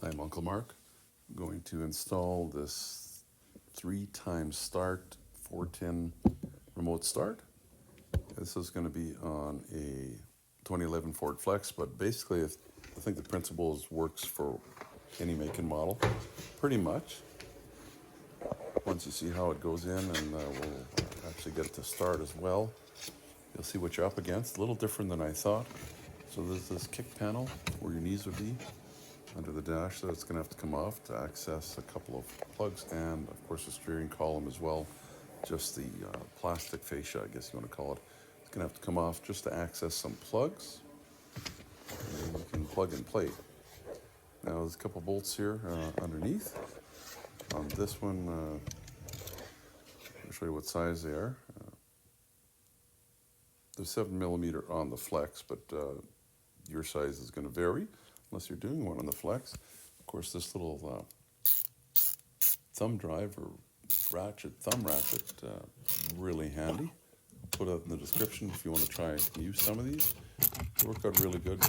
I'm Uncle Mark. I'm going to install this 3-time start Fortain remote start. This is going to be on a 2011 Ford Flex, but basically I think the principle works for any make and model, pretty much. Once you see how it goes in, and we'll actually get it to start as well, you'll see what you're up against. A little different than I thought. So there's this kick panel where your knees would be under the dash, so it's going to have to come off to access a couple of plugs and of course the steering column as well, just the plastic fascia, I guess you want to call it. It's going to have to come off just to access some plugs, and then you can plug and play. Now there's a couple bolts here underneath. On this one, I'll show you what size they are. There's 7mm on the Flex, but your size is going to vary unless you're doing one on the Flex. Of course, this little thumb drive or thumb ratchet, really handy. I'll put it in the description if you want to try and use some of these. They work out really good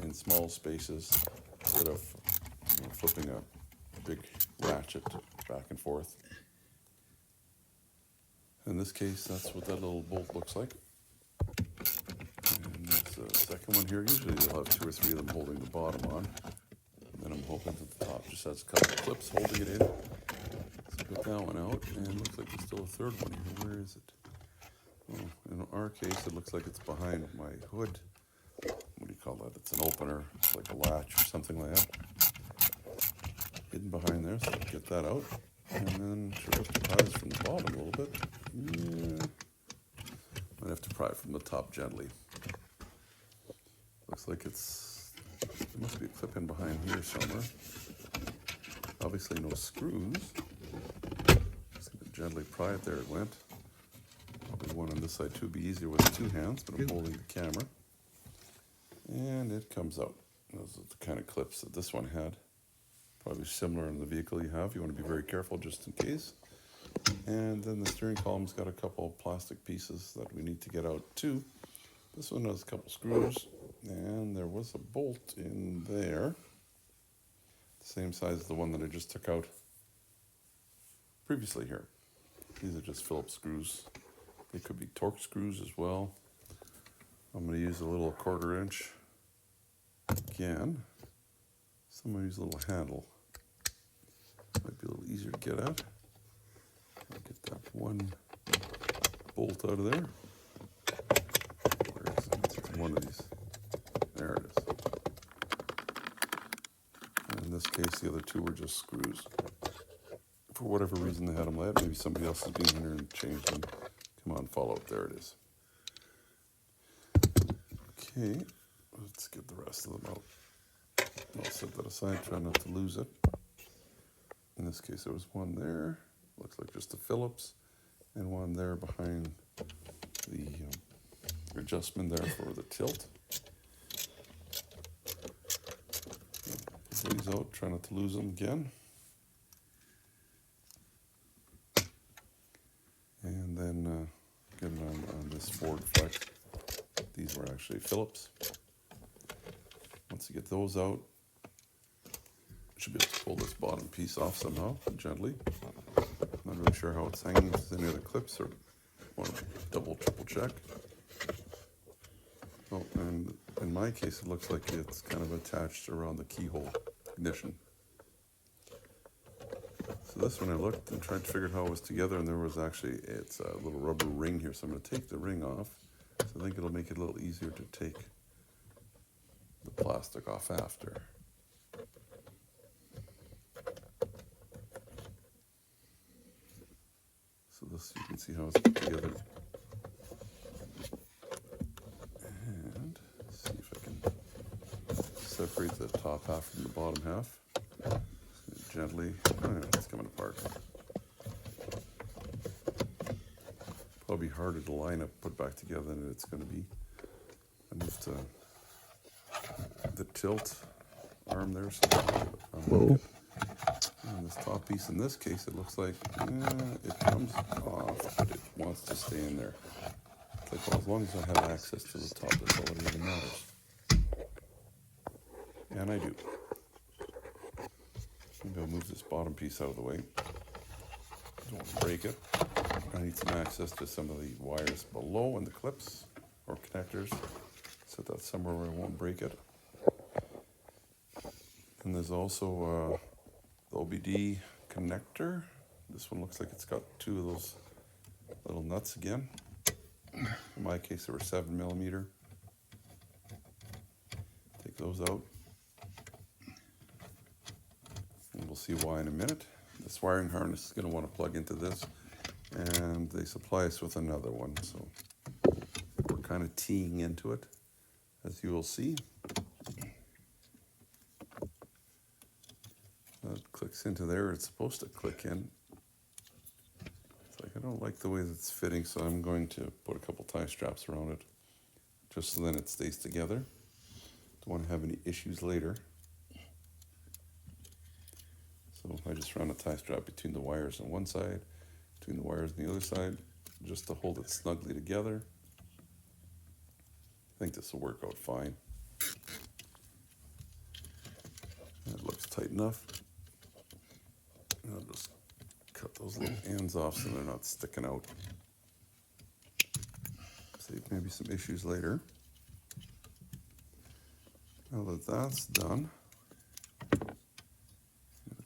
in small spaces instead of flipping a big ratchet back and forth. In this case, that's what that little bolt looks like. And that's the second one here. Usually you'll have 2 or 3 of them holding the bottom on. And then I'm hoping that the top just has a couple of clips holding it in. So put that one out, and it looks like there's still a third one here. Where is it? Oh, in our case, it looks like it's behind my hood. What do you call that? It's an opener. It's like a latch or something like that. Hidden behind there, so get that out. And then sure have to pry this from the bottom a little bit. Yeah. Might have to pry it from the top gently. Looks like there must be a clip in behind here somewhere. Obviously no screws. Just gonna gently pry it. There it went. Probably one on this side too. Be easier with 2 hands, but I'm holding the camera. And it comes out. Those are the kind of clips that this one had. Probably similar in the vehicle you have. You want to be very careful just in case. And then the steering column's got a couple of plastic pieces that we need to get out too. This one has a couple screws, and there was a bolt in there, the same size as the one that I just took out previously here. These are just Phillips screws. They could be Torx screws as well. I'm going to use a little 1/4 inch again. So I'm going to use a little handle. Might be a little easier to get at. I'll get that one bolt out of there. Where is it? It's one of these. There it is. And in this case, the other 2 were just screws. For whatever reason they had them like that. Maybe somebody else has been here and changed them. Come on, follow it. There it is. Okay, let's get the rest of them out. I'll set that aside, try not to lose it. In this case, there was one there. Looks like just a Phillips, and one there behind the adjustment there for the tilt. Put these out, try not to lose them again. And then get it on this Ford Flex. These were actually Phillips. Once you get those out, you should be able to pull this bottom piece off somehow, gently. Not really sure how it's hanging, if there's any other clips, or want to double, triple check. Oh, and in my case, it looks like it's kind of attached around the keyhole ignition. So this one I looked and tried to figure out how it was together, and there was actually, it's a little rubber ring here, so I'm going to take the ring off. So I think it'll make it a little easier to take the plastic off after. So this, you can see how it's put together. And see if I can separate the top half from the bottom half. Gently, it's coming apart. Probably harder to line up, put back together than it's going to be. I moved the tilt arm there. So and this top piece, in this case, it looks like it comes off, but it wants to stay in there. It's like, well, as long as I have access to the top, that's all that really matters. And I do. Maybe I'll move this bottom piece out of the way. Don't want to break it. I need some access to some of the wires below and the clips or connectors. Set that somewhere where I won't break it. And there's also the OBD connector. This one looks like it's got two of those little nuts again. In my case, they were 7mm. Take those out. And we'll see why in a minute. This wiring harness is going to want to plug into this, and they supply us with another one, so we're kind of teeing into it, as you will see. That clicks into there. It's supposed to click in. It's like I don't like the way that it's fitting, so I'm going to put a couple tie straps around it, just so then it stays together. Don't want to have any issues later. So I just run a tie strap between the wires on one side, between the wires on the other side, just to hold it snugly together. I think this will work out fine. That looks tight enough. I'll just cut those little ends off so they're not sticking out. Save maybe some issues later. Now that that's done,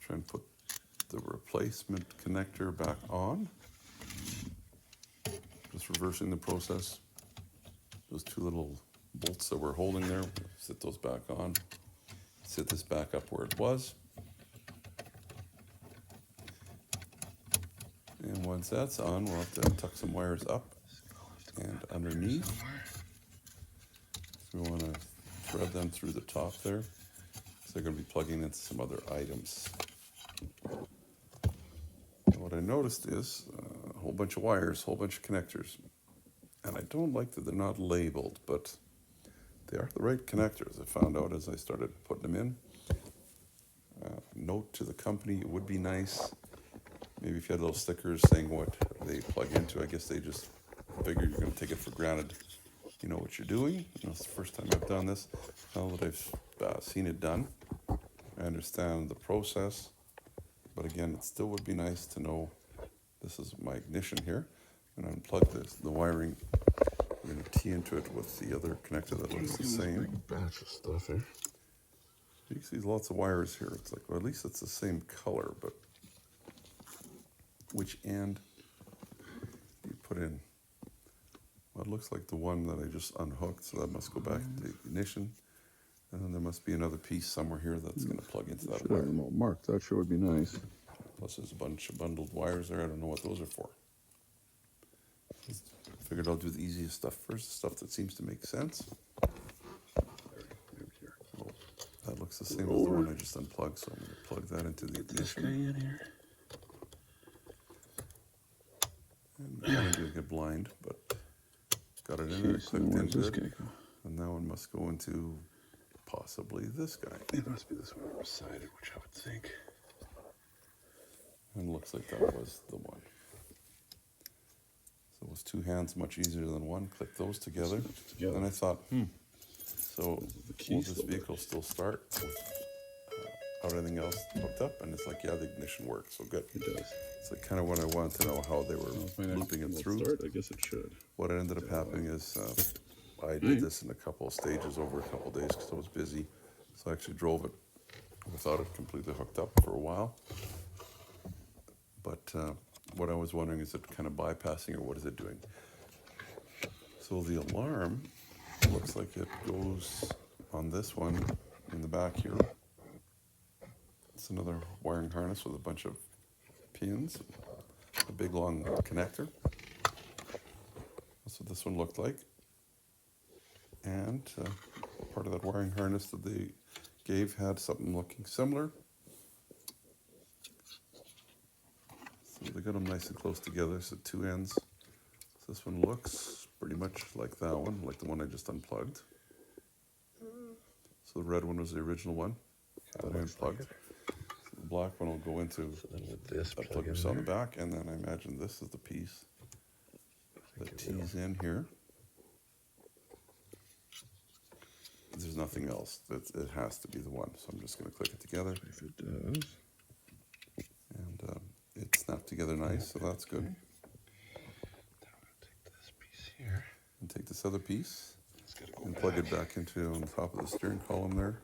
try and put the replacement connector back on. Just reversing the process. Those two little bolts that we're holding there, sit those back on. Sit this back up where it was. And once that's on, we'll have to tuck some wires up and underneath. So we want to thread them through the top there. So they're going to be plugging into some other items. What I noticed is a whole bunch of wires, a whole bunch of connectors. And I don't like that they're not labeled, but they are the right connectors. I found out as I started putting them in. Note to the company, it would be nice. Maybe if you had little stickers saying what they plug into. I guess they just figured you're going to take it for granted. You know what you're doing. It's the first time I've done this. Now that I've seen it done, I understand the process. But again, it still would be nice to know this is my ignition here. I'm going to unplug the wiring. I'm going to tee into it with the other connector that looks the same. Big batch of stuff here. You can see lots of wires here. It's like, well, at least it's the same color, but which end do you put in? Well, it looks like the one that I just unhooked, so that must go back to the ignition. And then there must be another piece somewhere here that's going to plug into that wire. Remote mark. That sure would be nice. Plus there's a bunch of bundled wires there. I don't know what those are for. Figured I'll do the easiest stuff first, the stuff that seems to make sense. Oh, that looks the same as the one I just unplugged, so I'm going to plug that into the ignition. In here. And I'm going to get blind, but got it in there, clicked into it. And that one must go into possibly this guy. It must be this one beside it, which I would think. And it looks like that was the one. So it was two hands much easier than one. Click those together. Then I thought, so will this vehicle still start with everything else hooked up? And it's like, yeah, the ignition works, so good. It does. It's like kind of what I wanted to know, how they were looping it through. Start? I guess it should. What ended up happening is I did this in a couple of stages over a couple of days because I was busy. So I actually drove it without it completely hooked up for a while. But what I was wondering, is it kind of bypassing or what is it doing? So the alarm looks like it goes on this one in the back here. It's another wiring harness with a bunch of pins, a big long connector. That's what this one looked like. And part of that wiring harness that they gave had something looking similar. So they got them nice and close together, so two ends. So this one looks pretty much like that one, like the one I just unplugged. So the red one was the original one that I unplugged. So the black one will go into This that plug on the back, and then I imagine this is the piece that tees in here. There's nothing else. It has to be the one, so I'm just going to click it together. If it does. snap together nice, so that's good. Then I'm going to take this piece here. And take this other piece It's got to go and back. plug it back into on top of the steering column there.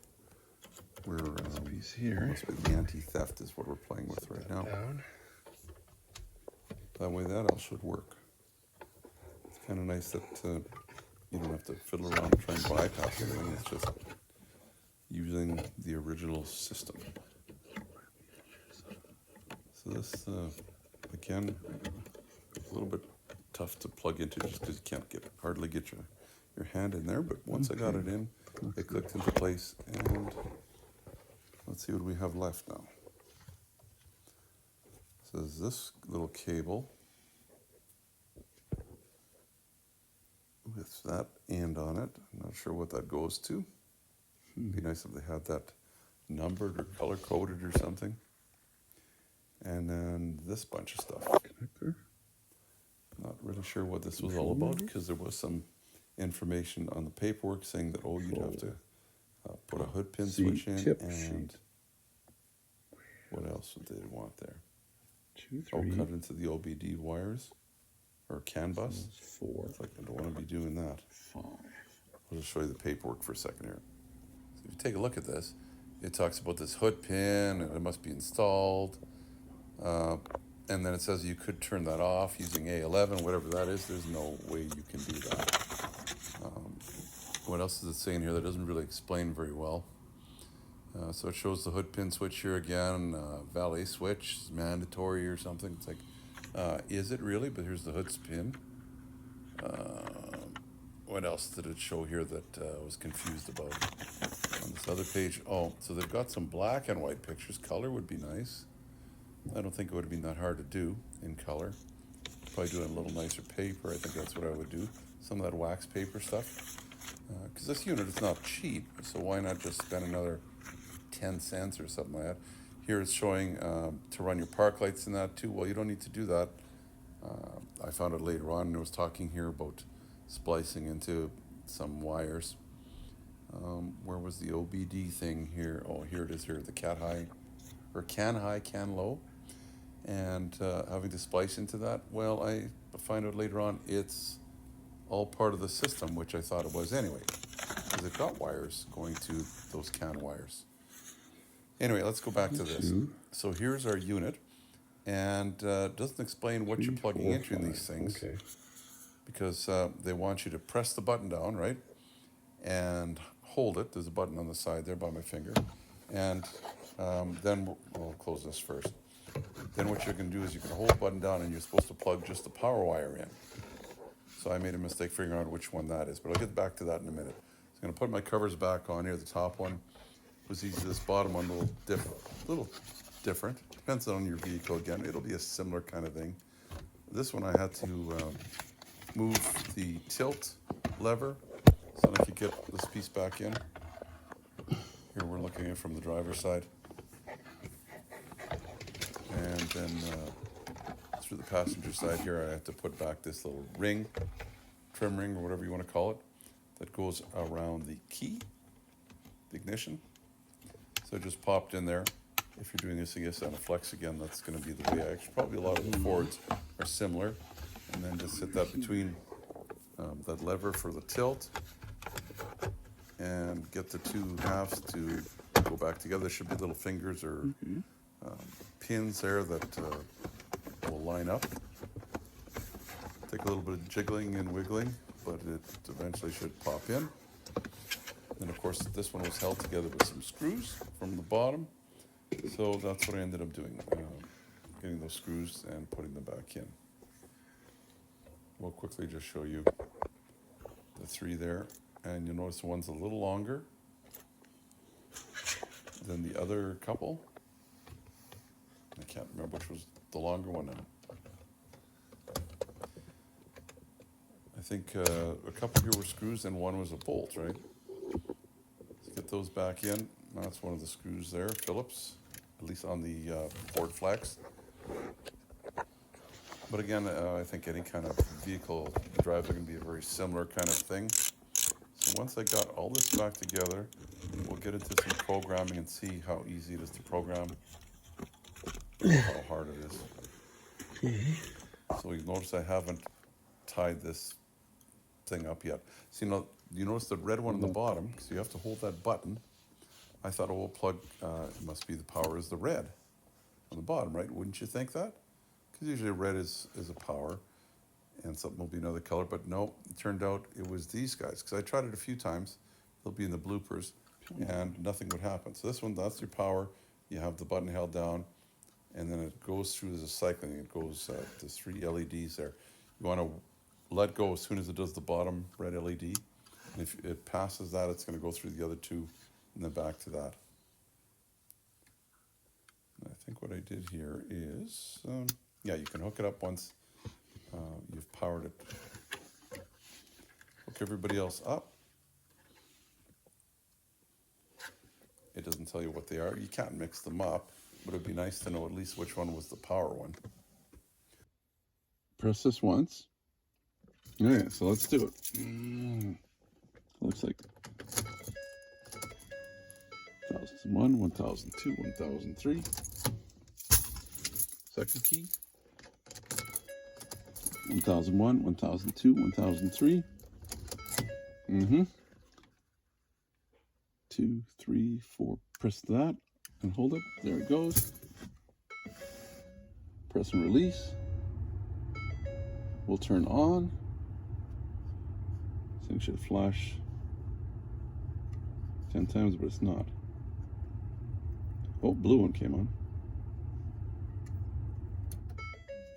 Where This piece here. must be the anti-theft is what we're playing with right now. Down. That way that all should work. It's kind of nice that you don't have to fiddle around and try and bypass everything. It's just using the original system. So this, again, a little bit tough to plug into just because you can't hardly get your hand in there. But once I got it in, it clicked into place, and let's see what we have left now. So there's this little cable with that end on it. I'm not sure what that goes to. It'd be nice if they had that numbered or color coded or something. And then this bunch of stuff. Connector. Not really sure what this was all about because there was some information on the paperwork saying that, oh, you'd have to put a hood pin switch in, tip and sheet. what else would they want there? 2, Oh, 3, cut into the OBD wires or CAN bus. 4, It's like I don't want to be doing that. 5. I'll just show you the paperwork for a second here. So if you take a look at this, it talks about this hood pin and it must be installed. And then it says you could turn that off using A11, whatever that is. There's no way you can do that. What else is it saying here? That doesn't really explain very well. So it shows the hood pin switch here again. Valet switch is mandatory or something. It's like, is it really? But here's the hood's pin. What else did it show here that I was confused about? On this other page, oh, so they've got some black and white pictures. Color would be nice. I don't think it would have been that hard to do in color. Probably do it in a little nicer paper. I think that's what I would do. Some of that wax paper stuff. Because this unit is not cheap, so why not just spend another 10 cents or something like that. Here it's showing to run your park lights in that too. Well, you don't need to do that. I found it later on, and it was talking here about splicing into some wires. Where was the OBD thing here? Oh, here it is here, the cat high, or can high, can low. And having to splice into that, well, I find out later on it's all part of the system, which I thought it was anyway, because it got wires going to those CAN wires. Anyway, let's go back to this. So here's our unit, and it doesn't explain what you're plugging into in these things, Okay. because they want you to press the button down, right, and hold it. There's a button on the side there by my finger, and then we'll close this first. Then what you're going to do is you're going to hold the button down, and you're supposed to plug just the power wire in. So I made a mistake figuring out which one that is, but I'll get back to that in a minute. So I'm going to put my covers back on here. The top one was easy. This bottom one a little different. Depends on your vehicle again. It'll be a similar kind of thing. This one I had to move the tilt lever so that I could get this piece back in. Here we're looking at it from the driver's side. And then through the passenger side here, I have to put back this little ring, trim ring, or whatever you want to call it, that goes around the key, the ignition. So it just popped in there. If you're doing this, I guess, on a flex again, that's going to be the way. Actually, probably a lot of the Fords are similar. And then just hit that between that lever for the tilt, and get the two halves to go back together. There should be little fingers or pins there that will line up. Take a little bit of jiggling and wiggling, but it eventually should pop in. And of course, this one was held together with some screws from the bottom. So that's what I ended up doing, getting those screws and putting them back in. We'll quickly just show you the three there. And you'll notice the one's a little longer than the other couple. I can't remember which was the longer one now. I think a couple here were screws and one was a bolt, right? Let's get those back in. That's one of the screws there, Phillips, at least on the Ford Flex. But again, I think any kind of vehicle drives are going to be a very similar kind of thing. So once I got all this back together, we'll get into some programming and see how easy it is to program, how hard it is. Okay. So you notice I haven't tied this thing up yet. See, now, you notice the red one on the bottom, so you have to hold that button. I thought, oh, plug, it must be the power is the red on the bottom, right? Wouldn't you think that? Because usually red is a power and something will be another color, but no, it turned out it was these guys. Because I tried it a few times, they'll be in the bloopers, and nothing would happen. So this one, that's your power. You have the button held down, and then it goes through the cycling. It goes, the 3 LEDs there. You want to let go as soon as it does the bottom red LED. And if it passes that, it's going to go through the other two and then back to that. And I think what I did here is, yeah, you can hook it up once you've powered it. Hook everybody else up. It doesn't tell you what they are. You can't mix them up, but it'd be nice to know at least which one was the power one. Press this once. Okay, so let's do it. Looks like 1001, 1002, 1003. Second key. 1001, 1002, 1003. 2, 3, 4. Press that and hold it. There it goes. Press and release. Will turn on. This thing should flash 10 times, but it's not. Oh, blue one came on.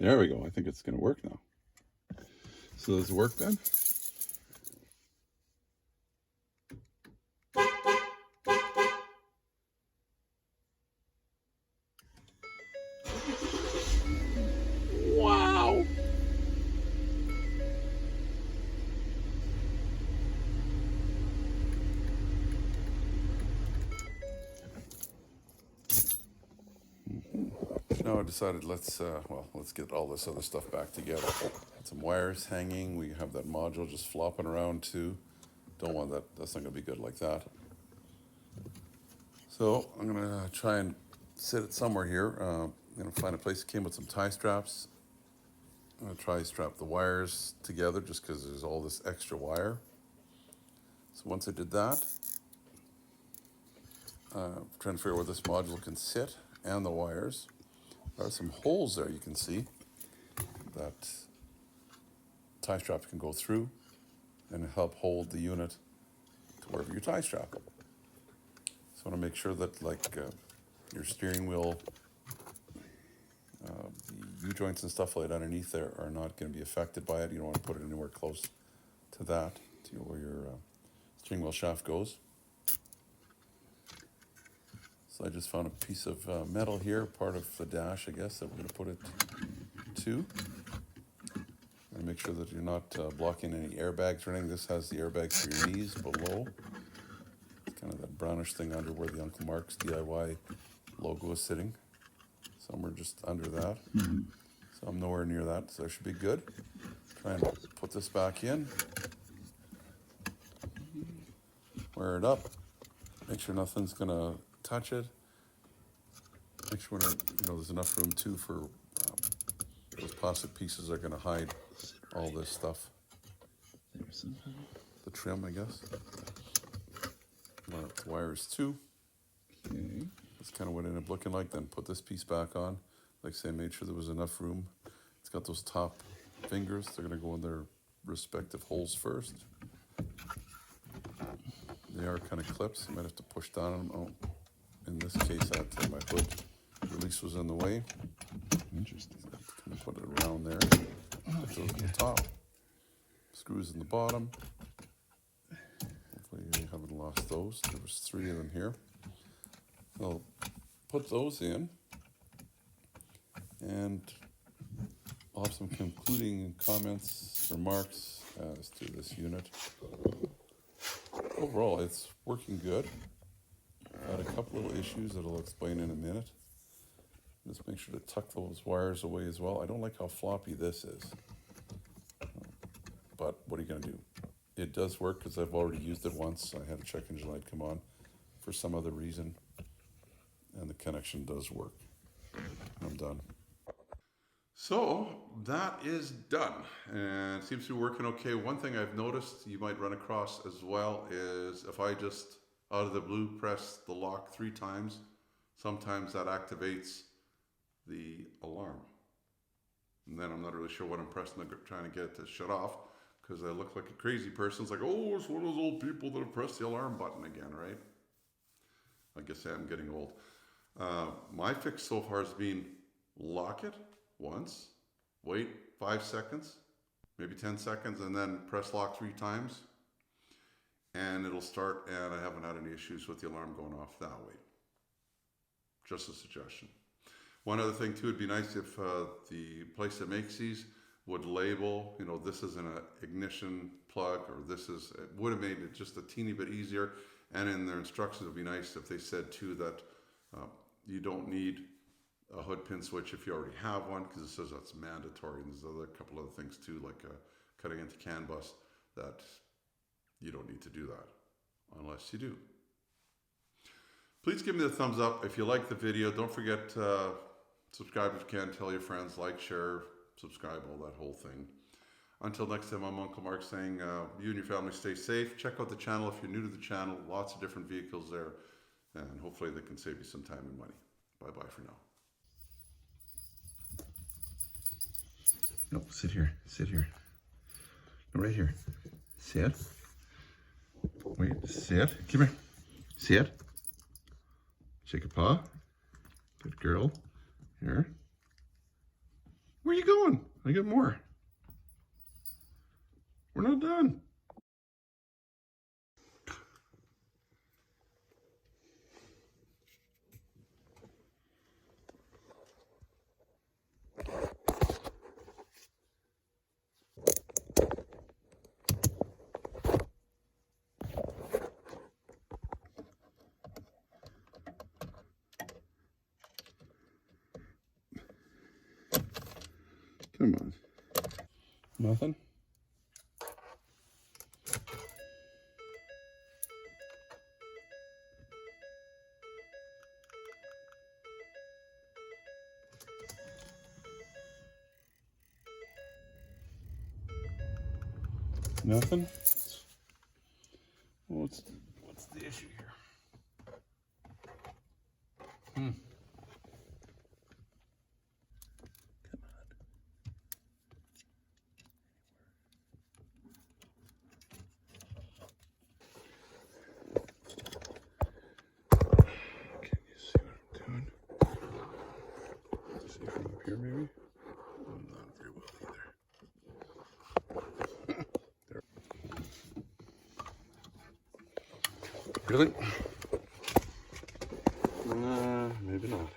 There we go. I think it's going to work now. So does it work then? Wow! Now I decided let's get all this other stuff back together. Some wires hanging. We have that module just flopping around too. Don't want that. That's not going to be good like that. So I'm going to try and sit it somewhere here. I'm going to find a place that came with some tie straps. I'm going to try strap the wires together just because there's all this extra wire. So once I did that, I'm trying to figure out where this module can sit and the wires. There are some holes there you can see that tie straps can go through and help hold the unit to wherever you tie strap it. So I want to make sure that your steering wheel, the U-joints and stuff like that underneath there are not going to be affected by it. You don't want to put it anywhere close to that, to where your steering wheel shaft goes. So I just found a piece of metal here, part of the dash, I guess, that we're going to put it to. And make sure that you're not blocking any airbags or anything. This has the airbags for your knees below. It's kind of that brownish thing under where the Uncle Mark's DIY logo is sitting. Somewhere just under that. So I'm nowhere near that, so that should be good. Try and put this back in. Wire it up. Make sure nothing's going to touch it. Make sure there's enough room too for those plastic pieces are going to hide all this stuff. The trim, I guess. Line up the wires too. Okay. That's kind of what it ended up looking like. Then put this piece back on. Like I say, made sure there was enough room. It's got those top fingers. They're going to go in their respective holes first. They are kind of clips. You might have to push down on them. Oh, in this case, my hood release was in the way. Interesting. So kind of put it around there. Put those at the top. Screws in the bottom. Hopefully you haven't lost those. There was 3 of them here. I'll put those in, and I'll have some concluding comments, remarks as to this unit. Overall, it's working good. Got a couple little issues that I'll explain in a minute. Just make sure to tuck those wires away as well. I don't like how floppy this is, but what are you going to do? It does work because I've already used it once. I had a check engine light come on for some other reason, and the connection does work. I'm done. So that is done, and it seems to be working okay. One thing I've noticed you might run across as well is if I just out of the blue press the lock 3 times, sometimes that activates the alarm. And then I'm not really sure what I'm pressing, trying to get it to shut off, because I look like a crazy person. It's like, oh, it's one of those old people that have pressed the alarm button again, right? I guess I'm getting old. My fix so far has been lock it once, wait 5 seconds, maybe 10 seconds, and then press lock 3 times, and it'll start, and I haven't had any issues with the alarm going off that way. Just a suggestion. One other thing too, it'd be nice if the place that makes these would label, you know, this is an ignition plug, or this is, it would have made it just a teeny bit easier. And in their instructions, it'd be nice if they said too that you don't need a hood pin switch if you already have one, because it says that's mandatory. And there's a couple other things too, like cutting into CAN bus, that you don't need to do that unless you do. Please give me the thumbs up if you like the video. Don't forget subscribe if you can, tell your friends, like, share, subscribe, all that whole thing. Until next time, I'm Uncle Mark saying you and your family stay safe. Check out the channel if you're new to the channel. Lots of different vehicles there, and hopefully they can save you some time and money. Bye-bye for now. No, sit here. Sit here. No, right here. Sit. Wait, sit. Come here. Sit. Shake a paw. Good girl. Here. Where are you going? I got more. We're not done. Come on. Nothing? Nothing? What's the issue here? Come on. Can you see what I'm doing? See from up here, maybe? Not very well either. There. Really? Maybe not.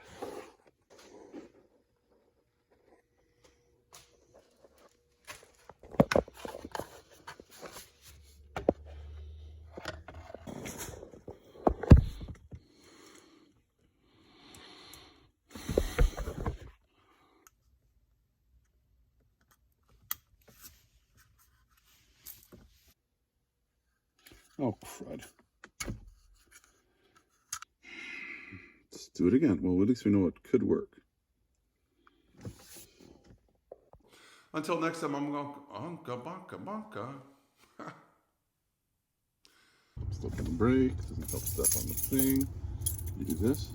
Oh, crud. Let's do it again. Well, at least we know it could work. Until next time, I'm Unca Bonka Bonka. Step on the brake, doesn't help step on the thing. You do this.